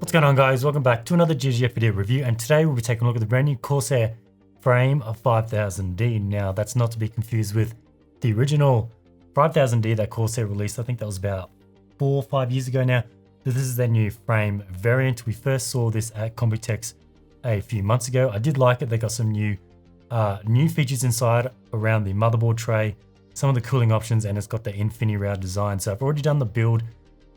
What's going on, guys? Welcome back to another GGF video review, and today we'll be taking a look at the brand new Corsair FRAME 5000D. Now that's not to be confused with the original 5000D that Corsair released. I think that was about 4 or 5 years ago now. So this is their new frame variant. We first saw this at Computex a few months ago. I did like it. They got some new features inside around the motherboard tray, some of the cooling options, and it's got the InfiniRound design. So I've already done the build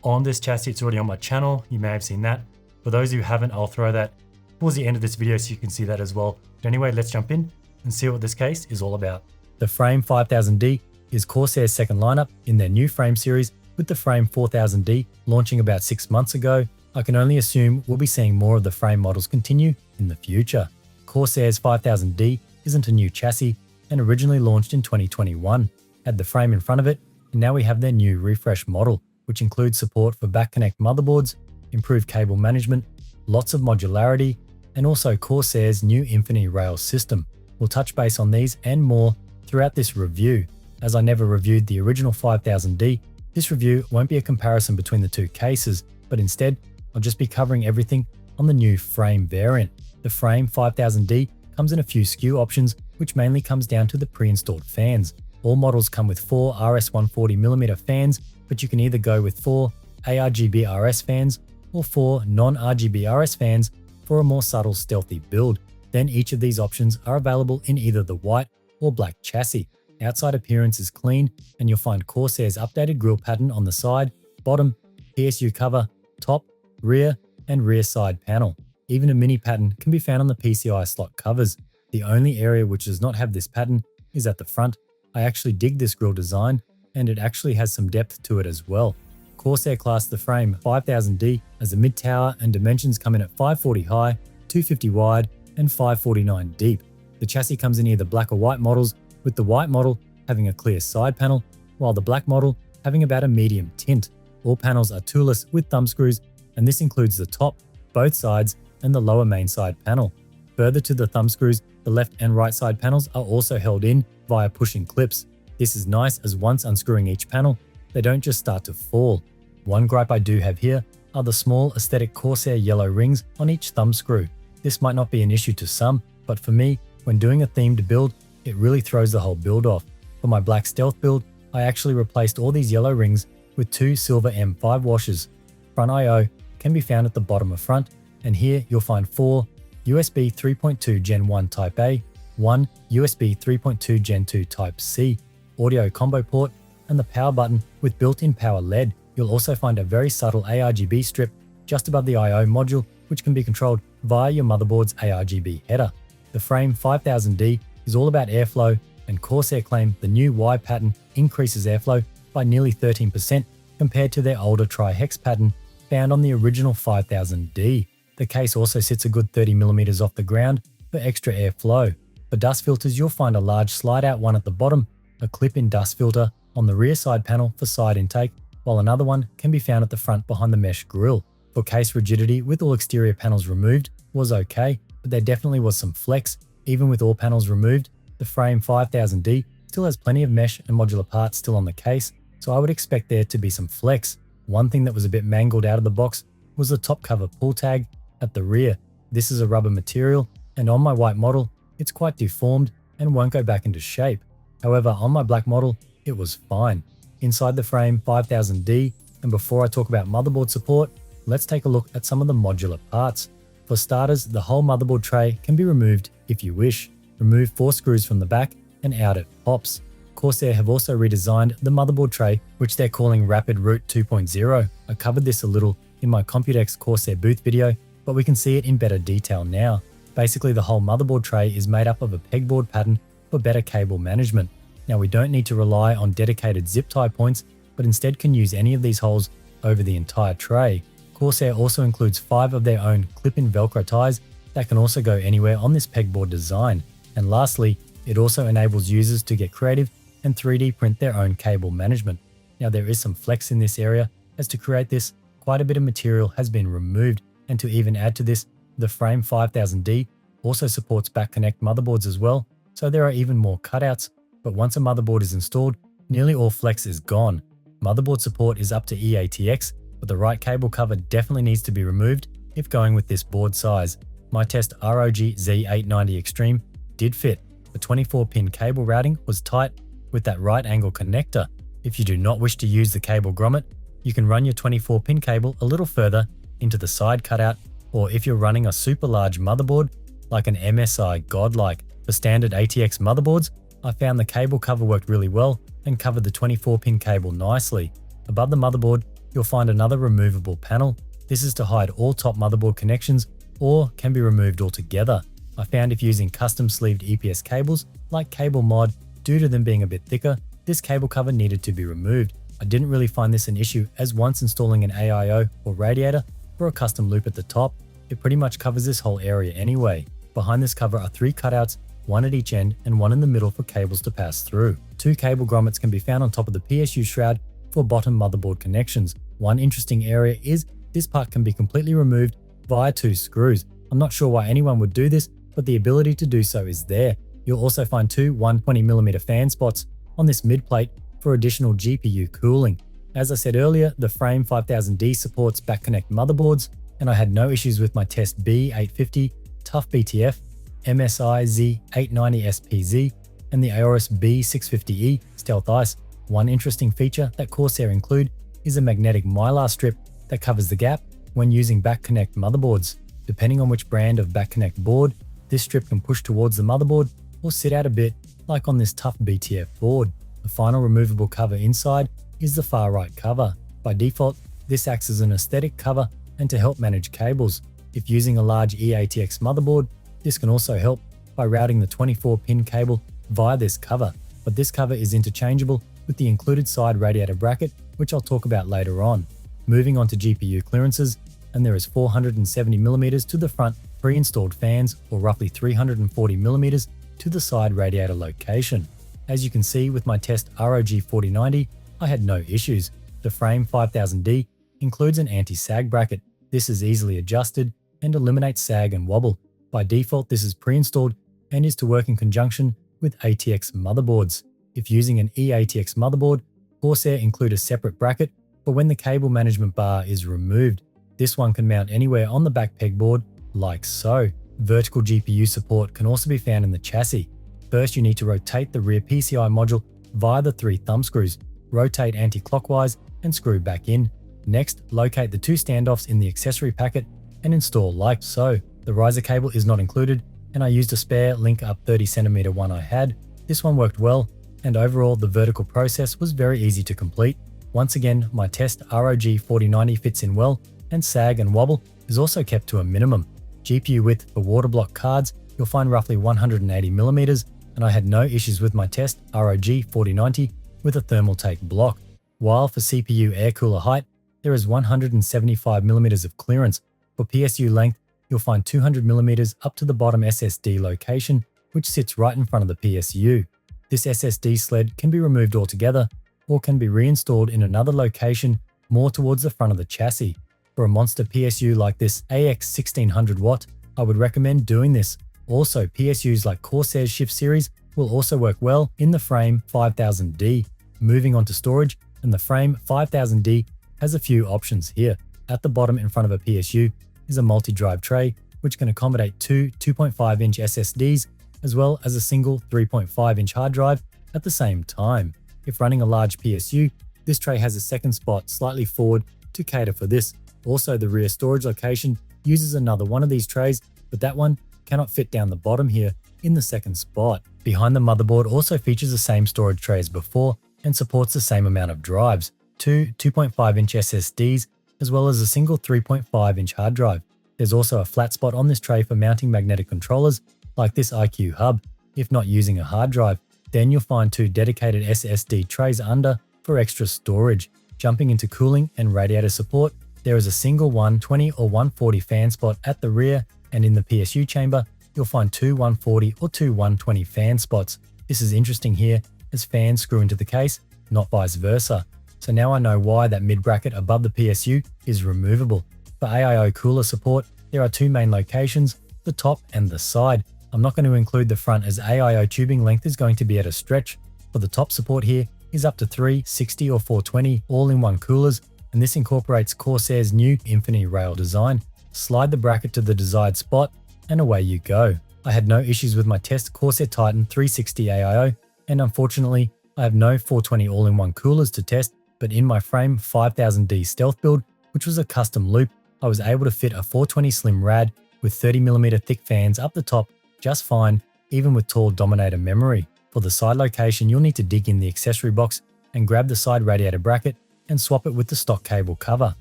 on this chassis. It's already on my channel. You may have seen that. For those who haven't, I'll throw that towards the end of this video so you can see that as well. But anyway, let's jump in and see what this case is all about. The FRAME 5000D is Corsair's second lineup in their new frame series, with the FRAME 4000D launching about 6 months ago. I can only assume we'll be seeing more of the frame models continue in the future. Corsair's 5000D isn't a new chassis and originally launched in 2021. Had the frame in front of it, and now we have their new refresh model, which includes support for back connect motherboards, improved cable management, lots of modularity, and also Corsair's new InfiniRail system. We'll touch base on these and more throughout this review. As I never reviewed the original 5000D, this review won't be a comparison between the two cases, but instead I'll just be covering everything on the new frame variant. The FRAME 5000D comes in a few SKU options, which mainly comes down to the pre-installed fans. All models come with 4 RS140mm fans, but you can either go with 4 ARGB RS fans or 4 non-RGB RS fans for a more subtle, stealthy build. Then each of these options are available in either the white or black chassis. Outside appearance is clean, and you'll find Corsair's updated grille pattern on the side, bottom, PSU cover, top, rear, and rear side panel. Even a mini pattern can be found on the PCI slot covers. The only area which does not have this pattern is at the front. I actually dig this grille design, and it actually has some depth to it as well. Corsair classed the FRAME 5000D as a mid-tower, and dimensions come in at 540 high, 250 wide, and 549 deep. The chassis comes in either black or white models, with the white model having a clear side panel, while the black model having about a medium tint. All panels are toolless with thumb screws, and this includes the top, both sides, and the lower main side panel. Further to the thumb screws, the left and right side panels are also held in via pushing clips. This is nice, as once unscrewing each panel, they don't just start to fall. One gripe I do have here are the small aesthetic Corsair yellow rings on each thumb screw. This might not be an issue to some, but for me, when doing a themed build, it really throws the whole build off. For my black stealth build, I actually replaced all these yellow rings with 2 silver M5 washers. Front I/O can be found at the bottom of front, and here you'll find 4 USB 3.2 Gen 1 Type A, 1 USB 3.2 Gen 2 Type C, audio combo port, and the power button with built-in power LED. You'll also find a very subtle ARGB strip just above the I/O module, which can be controlled via your motherboard's ARGB header. The FRAME 5000D is all about airflow, and Corsair claim the new Y pattern increases airflow by nearly 13% compared to their older tri-hex pattern found on the original 5000D. The case also sits a good 30mm off the ground for extra airflow. For dust filters, you'll find a large slide-out one at the bottom, a clip-in dust filter on the rear side panel for side intake, while another one can be found at the front behind the mesh grille. For case rigidity, with all exterior panels removed, was okay, but there definitely was some flex. Even with all panels removed, the FRAME 5000D still has plenty of mesh and modular parts still on the case, so I would expect there to be some flex. One thing that was a bit mangled out of the box was the top cover pull tag at the rear. This is a rubber material, and on my white model, it's quite deformed and won't go back into shape. However, on my black model, it was fine. Inside the FRAME 5000D, and before I talk about motherboard support, let's take a look at some of the modular parts. For starters, the whole motherboard tray can be removed if you wish. Remove 4 screws from the back and out it pops. Corsair have also redesigned the motherboard tray, which they're calling Rapid Root 2.0. I covered this a little in my Computex Corsair booth video, but we can see it in better detail now. Basically, the whole motherboard tray is made up of a pegboard pattern for better cable management. Now, we don't need to rely on dedicated zip tie points, but instead can use any of these holes over the entire tray. Corsair also includes 5 of their own clip-in Velcro ties that can also go anywhere on this pegboard design. And lastly, it also enables users to get creative and 3D print their own cable management. Now, there is some flex in this area, as to create this, quite a bit of material has been removed, and to even add to this, the FRAME 5000D also supports back connect motherboards as well, so there are even more cutouts. But once a motherboard is installed, nearly all flex is gone. Motherboard support is up to EATX, but the right cable cover definitely needs to be removed if going with this board size. My test ROG Z890 Extreme did fit. The 24-pin cable routing was tight with that right angle connector. If you do not wish to use the cable grommet, you can run your 24-pin cable a little further into the side cutout, or if you're running a super large motherboard like an MSI Godlike. For standard ATX motherboards, I found the cable cover worked really well and covered the 24-pin cable nicely. Above the motherboard, you'll find another removable panel. This is to hide all top motherboard connections or can be removed altogether. I found if using custom sleeved EPS cables like Cable Mod, due to them being a bit thicker, this cable cover needed to be removed. I didn't really find this an issue, as once installing an AIO or radiator for a custom loop at the top, it pretty much covers this whole area anyway. Behind this cover are 3 cutouts, one at each end and one in the middle for cables to pass through. 2 cable grommets can be found on top of the PSU shroud for bottom motherboard connections. One interesting area is this part can be completely removed via 2 screws. I'm not sure why anyone would do this, but the ability to do so is there. You'll also find 2 120mm fan spots on this mid plate for additional GPU cooling. As I said earlier, the Frame 5000D supports back connect motherboards, and I had no issues with my test B850, Tough BTF, MSI Z890 SPZ, and the Aorus B650E Stealth Ice. One interesting feature that Corsair include is a magnetic mylar strip that covers the gap when using back connect motherboards. Depending on which brand of back connect board, this strip can push towards the motherboard or sit out a bit, like on this Tough BTF board. The final removable cover inside is the far right cover. By default, this acts as an aesthetic cover and to help manage cables. If using a large eATX motherboard, this can also help by routing the 24-pin cable via this cover, but this cover is interchangeable with the included side radiator bracket, which I'll talk about later on. Moving on to GPU clearances, and there is 470mm to the front pre-installed fans, or roughly 340mm to the side radiator location. As you can see with my test ROG 4090, I had no issues. The Frame 5000D includes an anti-sag bracket. This is easily adjusted and eliminates sag and wobble. By default, this is pre-installed and is to work in conjunction with ATX motherboards. If using an eATX motherboard, Corsair include a separate bracket for when the cable management bar is removed. This one can mount anywhere on the back pegboard, like so. Vertical GPU support can also be found in the chassis. First, you need to rotate the rear PCI module via the 3 thumb screws. Rotate anti-clockwise and screw back in. Next, locate the 2 standoffs in the accessory packet and install like so. The riser cable is not included, and I used a spare link up 30cm one I had. This one worked well, and overall the vertical process was very easy to complete. Once again, my test ROG 4090 fits in well, and sag and wobble is also kept to a minimum. GPU width for water block cards, you'll find roughly 180mm, and I had no issues with my test ROG 4090 with a thermal take block. While for CPU air cooler height, there is 175mm of clearance. For PSU length, you'll find 200mm up to the bottom SSD location, which sits right in front of the PSU. This SSD sled can be removed altogether or can be reinstalled in another location more towards the front of the chassis. For a monster PSU like this AX 1600W, I would recommend doing this. Also, PSUs like Corsair's Shift series will also work well in the Frame 5000D. Moving on to storage, and the Frame 5000D has a few options here. At the bottom in front of a PSU is a multi-drive tray, which can accommodate 2 2.5-inch SSDs, as well as a single 3.5-inch hard drive at the same time. If running a large PSU, this tray has a second spot slightly forward to cater for this. Also, the rear storage location uses another one of these trays, but that one cannot fit down the bottom here in the second spot. Behind the motherboard also features the same storage tray as before and supports the same amount of drives, 2 2.5-inch SSDs, as well as a single 3.5-inch hard drive. There's also a flat spot on this tray for mounting magnetic controllers, like this iCUE hub. If not using a hard drive, then you'll find 2 dedicated SSD trays under for extra storage. Jumping into cooling and radiator support, there is a single 120 or 140 fan spot at the rear, and in the PSU chamber, you'll find 2 140 or 2 120 fan spots. This is interesting here, as fans screw into the case, not vice versa. So now I know why that mid bracket above the PSU is removable. For AIO cooler support, there are 2 main locations, the top and the side. I'm not going to include the front, as AIO tubing length is going to be at a stretch. For the top support here is up to 3, 60 or 420 all-in-one coolers, and this incorporates Corsair's new Infinity Rail design. slide the bracket to the desired spot, and away you go. I had no issues with my test Corsair Titan 360 AIO, and unfortunately, I have no 420 all-in-one coolers to test, but in my Frame 5000D stealth build, which was a custom loop, I was able to fit a 420 slim rad with 30mm thick fans up the top just fine, even with tall Dominator memory. For the side location, you'll need to dig in the accessory box and grab the side radiator bracket and swap it with the stock cable cover.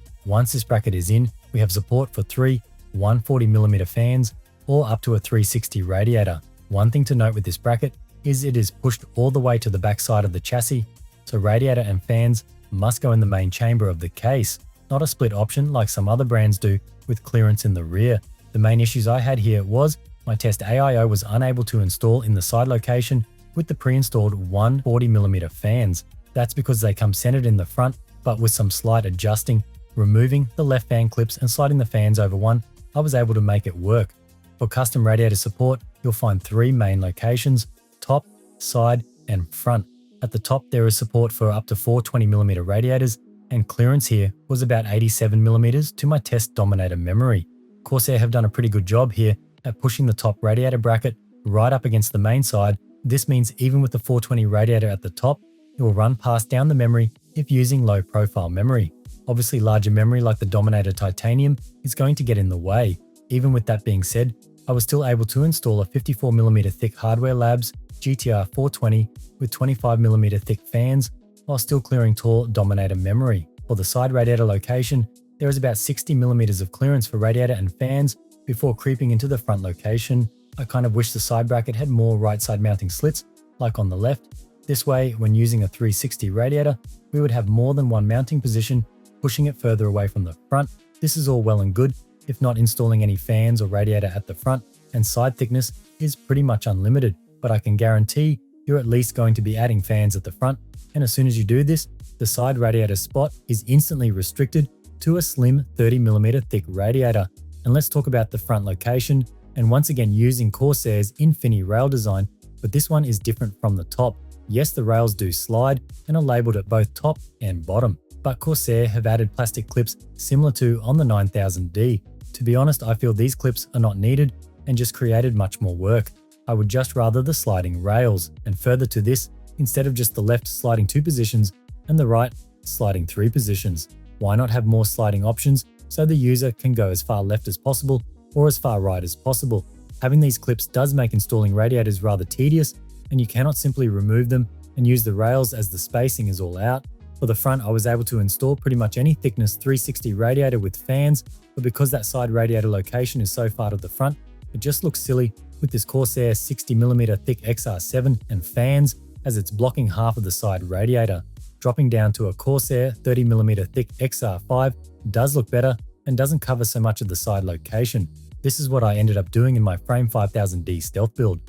Once this bracket is in, we have support for 3 140mm fans or up to a 360 radiator. One thing to note with this bracket is it is pushed all the way to the back side of the chassis, so radiator and fans must go in the main chamber of the case, not a split option like some other brands do with clearance in the rear. The main issues I had here was my test AIO was unable to install in the side location with the pre-installed 140mm fans. That's because they come centered in the front, but with some slight adjusting, removing the left fan clips and sliding the fans over one, I was able to make it work. For custom radiator support, you'll find 3 main locations: top, side, and front. At the top, there is support for up to 420mm radiators, and clearance here was about 87mm to my test Dominator memory. Corsair have done a pretty good job here at pushing the top radiator bracket right up against the main side. This means even with the 420 radiator at the top, it will run past down the memory if using low profile memory. Obviously, larger memory like the Dominator Titanium is going to get in the way. Even with that being said, I was still able to install a 54mm thick Hardware Labs GTR 420 with 25mm thick fans while still clearing tall Dominator memory. For the side radiator location, there is about 60mm of clearance for radiator and fans before creeping into the front location. I kind of wish the side bracket had more right side mounting slits like on the left. This way, when using a 360 radiator, we would have more than one mounting position, pushing it further away from the front. This is all well and good if not installing any fans or radiator at the front, and side thickness is pretty much unlimited, but I can guarantee you're at least going to be adding fans at the front, and as soon as you do this, the side radiator spot is instantly restricted to a slim 30mm thick radiator. And let's talk about the front location, and once again using Corsair's Infini rail design, but this one is different from the top. Yes, the rails do slide and are labeled at both top and bottom, but Corsair have added plastic clips similar to on the 9000D. To be honest, I feel these clips are not needed and just created much more work. I would just rather the sliding rails, and further to this, instead of just the left sliding 2 positions and the right sliding 3 positions. Why not have more sliding options so the user can go as far left as possible or as far right as possible? Having these clips does make installing radiators rather tedious, and you cannot simply remove them and use the rails as the spacing is all out. For the front, I was able to install pretty much any thickness 360 radiator with fans, but because that side radiator location is so far to the front, it just looks silly with this Corsair 60mm thick XR7 and fans, as it's blocking half of the side radiator. Dropping down to a Corsair 30mm thick XR5 does look better and doesn't cover so much of the side location. This is what I ended up doing in my Frame 5000D stealth build.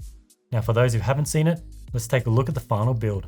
Now for those who haven't seen it, let's take a look at the final build.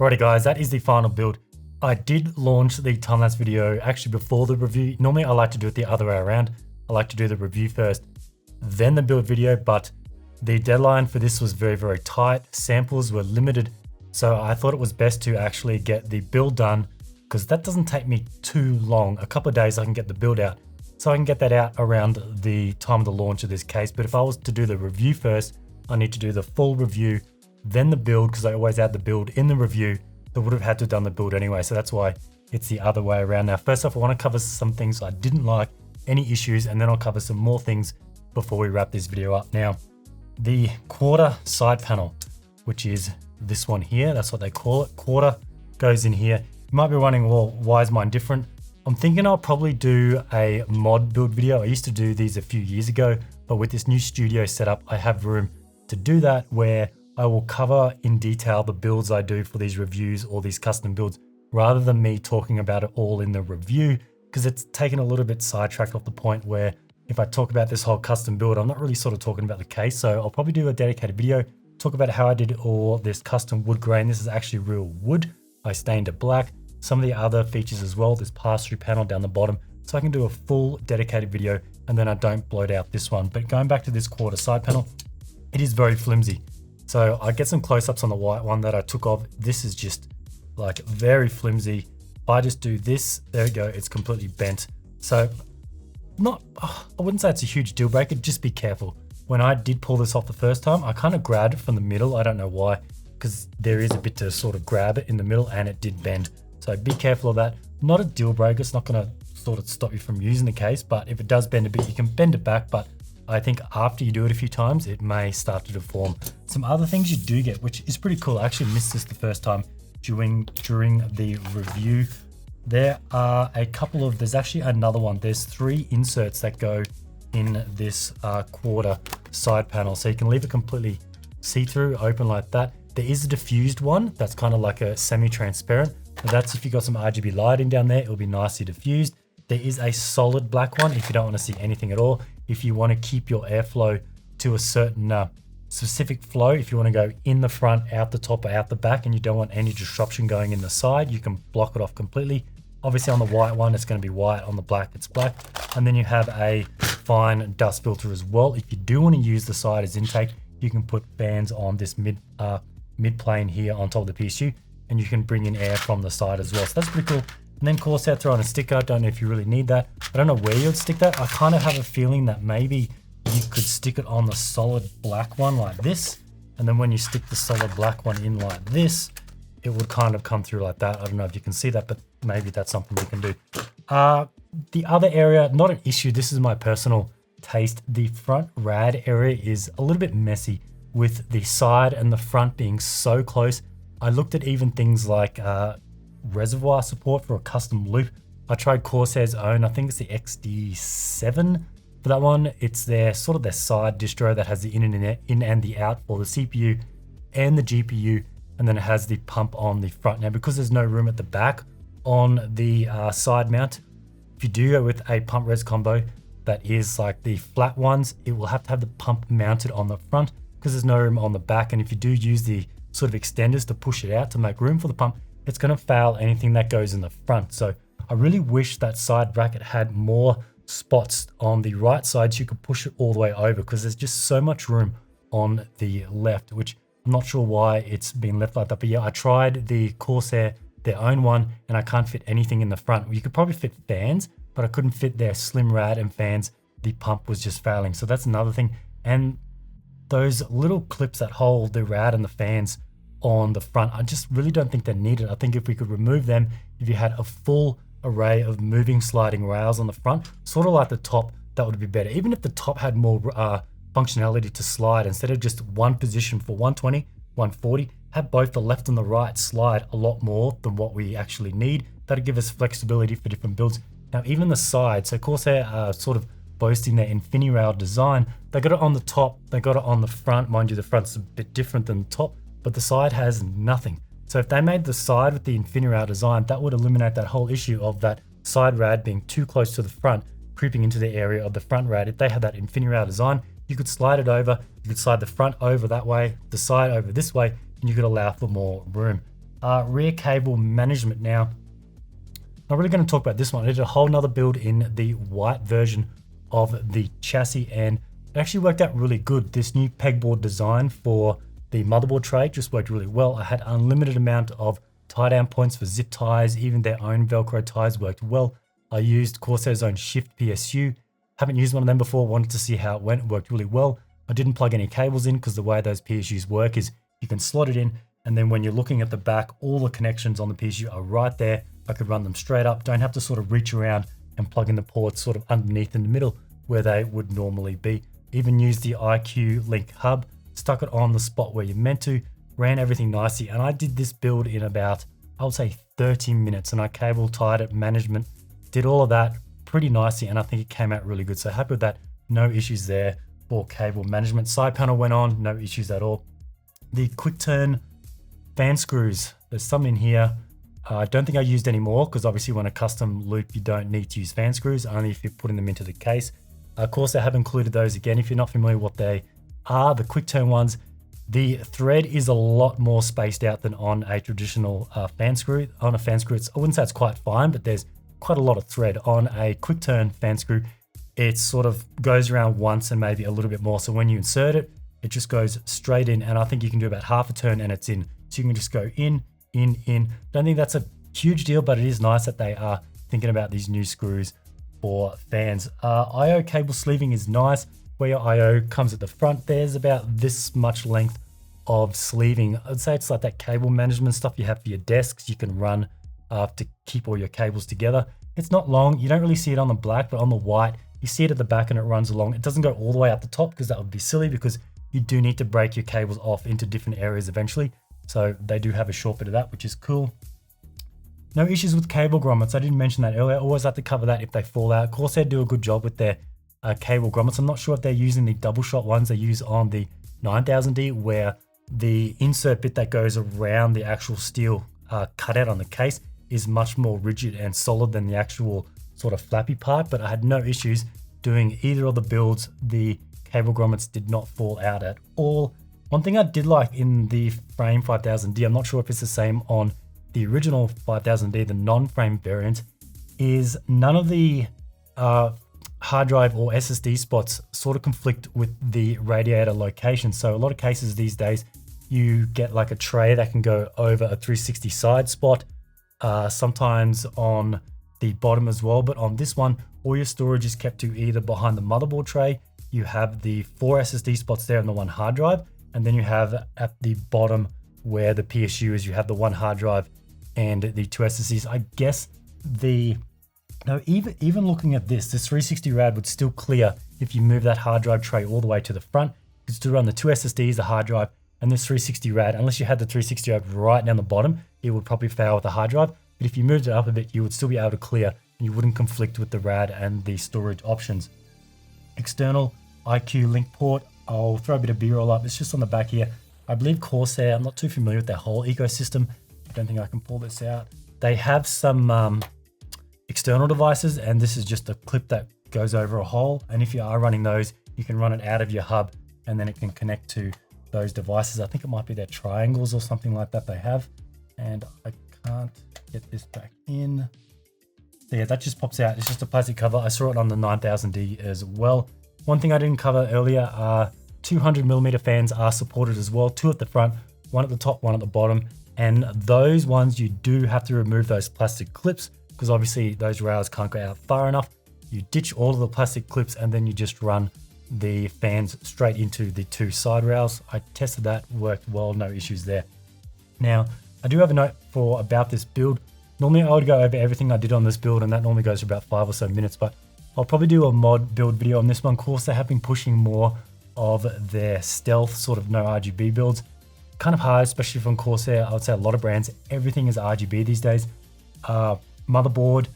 Righty guys, that is the final build. I did launch the time-lapse video actually before the review. Normally I like to do it the other way around. I like to do the review first, then the build video, but the deadline for this was very, very tight. Samples were limited. So I thought it was best to actually get the build done, because that doesn't take me too long. A couple of days I can get the build out. So I can get that out around the time of the launch of this case. But if I was to do the review first, I need to do the full review, then the build, because I always add the build in the review. I would have had to have done the build anyway, so that's why it's the other way around. Now, first off, I want to cover some things I didn't like, any issues, and then I'll cover some more things before we wrap this video up. Now, the quarter side panel, which is this one here, that's what they call it. Quarter goes in here. You might be wondering, well, why is mine different? I'm thinking I'll probably do a mod build video. I used to do these a few years ago, but with this new studio setup, I have room to do that, where I will cover in detail the builds I do for these reviews or these custom builds, rather than me talking about it all in the review, because it's taken a little bit sidetracked off the point where if I talk about this whole custom build, I'm not really sort of talking about the case. So I'll probably do a dedicated video, talk about how I did all this custom wood grain. This is actually real wood. I stained it black. Some of the other features as well, this pass-through panel down the bottom. So I can do a full dedicated video, and then I don't bloat out this one. But going back to this quarter side panel, it is very flimsy. So I get some close-ups on the white one that I took off. This is just like very flimsy. If I just do this, there we go, it's completely bent. So I wouldn't say it's a huge deal breaker, just be careful. When I did pull this off the first time, I kind of grabbed it from the middle. I don't know why, because there is a bit to sort of grab it in the middle, and it did bend. So be careful of that. Not a deal breaker, it's not gonna sort of stop you from using the case, but if it does bend a bit, you can bend it back, but I think after you do it a few times, it may start to deform. Some other things you do get, which is pretty cool. I actually missed this the first time during the review. There are a couple of, there's actually another one. There's 3 inserts that go in this quarter side panel. So you can leave it completely see-through, open like that. There is a diffused one that's kind of like a semi-transparent. That's if you got some RGB lighting down there, it'll be nicely diffused. There is a solid black one if you don't want to see anything at all. If you want to keep your airflow to a certain specific flow, if you want to go in the front, out the top, or out the back, and you don't want any disruption going in the side, you can block it off completely. Obviously on the white one, it's going to be white. On the black, it's black. And then you have a fine dust filter as well. If you do want to use the side as intake, you can put fans on this mid plane here on top of the PSU, and you can bring in air from the side as well. So that's pretty cool. And then Corsair throw on a sticker. I don't know if you really need that. I don't know where you'd stick that. I kind of have a feeling that maybe you could stick it on the solid black one like this. And then when you stick the solid black one in like this, it would kind of come through like that. I don't know if you can see that, but maybe that's something you can do. The other area, not an issue. This is my personal taste. The front rad area is a little bit messy with the side and the front being so close. I looked at even things like Reservoir support for a custom loop. I tried Corsair's own, I think it's the XD7 for that one. It's their sort of their side distro that has the in and the out for the CPU and the GPU, and then it has the pump on the front. Now, because there's no room at the back on the side mount, if you do go with a pump res combo that is like the flat ones, it will have to have the pump mounted on the front because there's no room on the back. And if you do use the sort of extenders to push it out to make room for the pump, it's going to fail anything that goes in the front. So I really wish that side bracket had more spots on the right side so you could push it all the way over, because there's just so much room on the left, which I'm not sure why it's been left like that. But yeah, I tried the Corsair, their own one, and I can't fit anything in the front. You could probably fit fans, but I couldn't fit their slim rad and fans. The pump was just failing. So that's another thing. And those little clips that hold the rad and the fans on the front, I just really don't think they're needed. I think if we could remove them, if you had a full array of moving sliding rails on the front, sort of like the top, that would be better. Even if the top had more functionality to slide, instead of just one position for 120, 140, have both the left and the right slide a lot more than what we actually need. That'll give us flexibility for different builds. Now, even the side, so Corsair are sort of boasting their InfiniRail design. They got it on the top, they got it on the front. Mind you, the front's a bit different than the top, but the side has nothing. So if they made the side with the InfiniRail design, that would eliminate that whole issue of that side rad being too close to the front, creeping into the area of the front rad. If they had that InfiniRail design, you could slide it over, you could slide the front over that way, the side over this way, and you could allow for more room. Rear cable management. Now, not really going to talk about this one. I did a whole nother build in the white version of the chassis, and it actually worked out really good. This new pegboard design for the motherboard tray just worked really well. I had unlimited amount of tie down points for zip ties. Even their own Velcro ties worked well. I used Corsair's own Shift PSU. Haven't used one of them before, wanted to see how it went. It worked really well. I didn't plug any cables in because the way those PSUs work is you can slot it in, and then when you're looking at the back, all the connections on the PSU are right there. I could run them straight up, don't have to sort of reach around and plug in the ports sort of underneath in the middle where they would normally be. Even use the iCUE link hub, stuck it on the spot where you're meant to, ran everything nicely. And I did this build in about, I would say 30 minutes, and I cable tied it, management, did all of that pretty nicely. And I think it came out really good. So happy with that. No issues there for cable management. Side panel went on, no issues at all. The quick turn fan screws, there's some in here. I don't think I used any more because obviously when a custom loop, you don't need to use fan screws, only if you're putting them into the case. Of course, I have included those again. If you're not familiar what they are, the quick turn ones, the thread is a lot more spaced out than on a traditional fan screw. On a fan screw, I wouldn't say it's quite fine, but there's quite a lot of thread. On a quick turn fan screw, it sort of goes around once and maybe a little bit more. So when you insert it, it just goes straight in. And I think you can do about half a turn and it's in. So you can just go in. Don't think that's a huge deal, but it is nice that they are thinking about these new screws for fans. IO cable sleeving is nice. Where your IO comes at the front, there's about this much length of sleeving. I'd say it's like that cable management stuff you have for your desks. You can run to keep all your cables together. It's not long. You don't really see it on the black, but on the white, you see it at the back and it runs along. It doesn't go all the way up the top because that would be silly, because you do need to break your cables off into different areas eventually. So they do have a short bit of that, which is cool. No issues with cable grommets. I didn't mention that earlier. I always have to cover that if they fall out. Corsair do a good job with their cable grommets. I'm not sure if they're using the double shot ones they use on the 9000D, where the insert bit that goes around the actual steel cutout on the case is much more rigid and solid than the actual sort of flappy part. But I had no issues doing either of the builds. The cable grommets did not fall out at all. One thing I did like in the Frame 5000D, I'm not sure if it's the same on the original 5000D, the non-frame variant, is none of the hard drive or SSD spots sort of conflict with the radiator location. So a lot of cases these days, you get like a tray that can go over a 360 side spot, sometimes on the bottom as well. But on this one, all your storage is kept to either behind the motherboard tray. You have the 4 SSD spots there and the 1 hard drive. And then you have at the bottom where the PSU is, you have the 1 hard drive and the 2 SSDs. I guess even looking at this 360 rad would still clear if you move that hard drive tray all the way to the front. You could still run the 2 SSDs, the hard drive, and this 360 rad. Unless you had the 360 rad right down the bottom, it would probably fail with the hard drive. But if you moved it up a bit, you would still be able to clear and you wouldn't conflict with the rad and the storage options. External iCUE link port. I'll throw a bit of B-roll up. It's just on the back here. I believe Corsair, I'm not too familiar with their whole ecosystem. I don't think I can pull this out. They have some external devices, and this is just a clip that goes over a hole. And if you are running those, you can run it out of your hub and then it can connect to those devices. I think it might be their triangles or something like that they have. And I can't get this back in. So yeah, that just pops out. It's just a plastic cover. I saw it on the 9000D as well. One thing I didn't cover earlier are 200mm fans are supported as well. 2 at the front, 1 at the top, 1 at the bottom. And those ones, you do have to remove those plastic clips because obviously those rails can't go out far enough. You ditch all of the plastic clips and then you just run the fans straight into the 2 side rails. I tested that, worked well, no issues there. Now, I do have a note about this build. Normally I would go over everything I did on this build and that normally goes for about 5 or so minutes, but I'll probably do a mod build video on this one. Of course, they have been pushing more of their stealth sort of no RGB builds. Kind of hard, especially from Corsair. I would say a lot of brands, everything is RGB these days. Motherboard,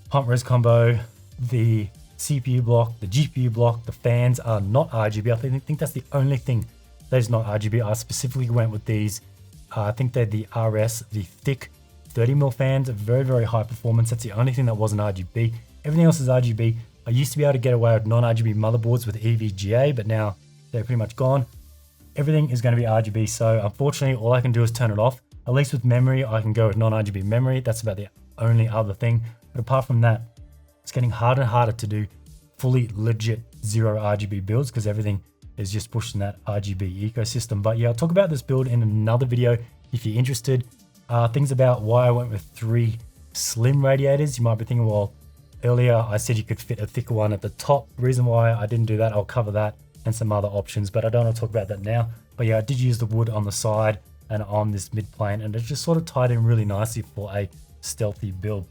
pump res combo, the CPU block, the GPU block, the fans are not RGB. I think that's the only thing that is not RGB. I specifically went with these. I think they're the RS, the thick 30mm fans, very, very high performance. That's the only thing that wasn't RGB. Everything else is RGB. I used to be able to get away with non-RGB motherboards with EVGA, but now they're pretty much gone. Everything is going to be RGB, so unfortunately all I can do is turn it off. At least with memory, I can go with non-RGB memory. That's about the only other thing. But apart from that, it's getting harder and harder to do fully legit 0 RGB builds because everything is just pushing that RGB ecosystem. But yeah, I'll talk about this build in another video if you're interested. Things about why I went with 3 slim radiators. You might be thinking, well, earlier I said you could fit a thicker one at the top. The reason why I didn't do that, I'll cover that and some other options, but I don't want to talk about that now. But yeah, I did use the wood on the side and on this mid plane, and it just sort of tied in really nicely for a stealthy build.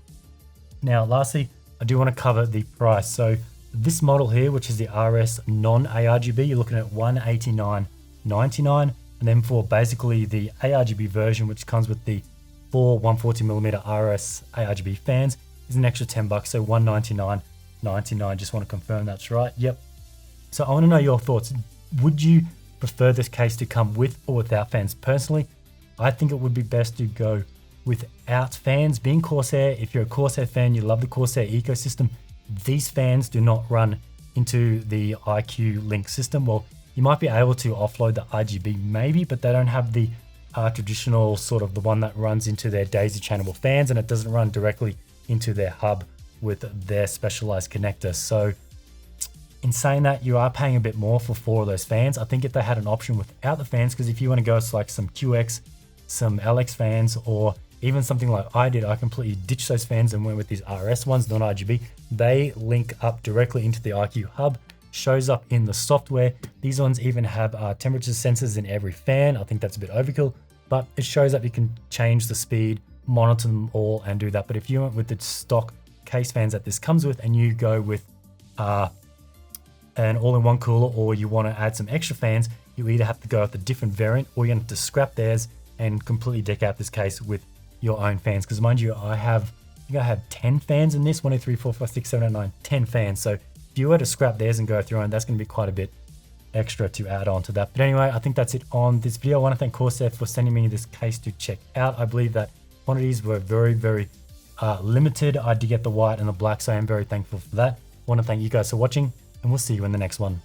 Now, lastly, I do want to cover the price. So this model here, which is the RS non-ARGB, you're looking at $189.99. And then for basically the ARGB version, which comes with the 4 140mm RS ARGB fans, is an extra $10, so $199.99. Just want to confirm that's right. Yep. So I want to know your thoughts. Would you prefer this case to come with or without fans? Personally, I think it would be best to go without fans. Being Corsair, if you're a Corsair fan, you love the Corsair ecosystem, these fans do not run into the iCUE link system. Well, you might be able to offload the RGB maybe, but they don't have the traditional sort of the one that runs into their daisy chainable fans, and it doesn't run directly into their hub with their specialized connector. So in saying that, you are paying a bit more for 4 of those fans. I think if they had an option without the fans, because if you want to go to like some QX, some LX fans, or even something like I did, I completely ditched those fans and went with these RS ones, non-RGB. They link up directly into the iCUE hub, shows up in the software. These ones even have temperature sensors in every fan. I think that's a bit overkill, but it shows up. You can change the speed, monitor them all and do that. But if you went with the stock case fans that this comes with and you go with an all-in-one cooler, or you want to add some extra fans, you either have to go with a different variant or you have to scrap theirs and completely deck out this case with your own fans. Because mind you, I think I have 10 fans in this, 1, 2, 3, 4, 5, 6, 7, 8, 9, 10 fans. So if you were to scrap theirs and go with your own, that's going to be quite a bit extra to add on to that. But anyway, I think that's it on this video. I want to thank Corsair for sending me this case to check out. I believe that quantities were very, very limited. I did get the white and the black, so I am very thankful for that. I want to thank you guys for watching, and we'll see you in the next one.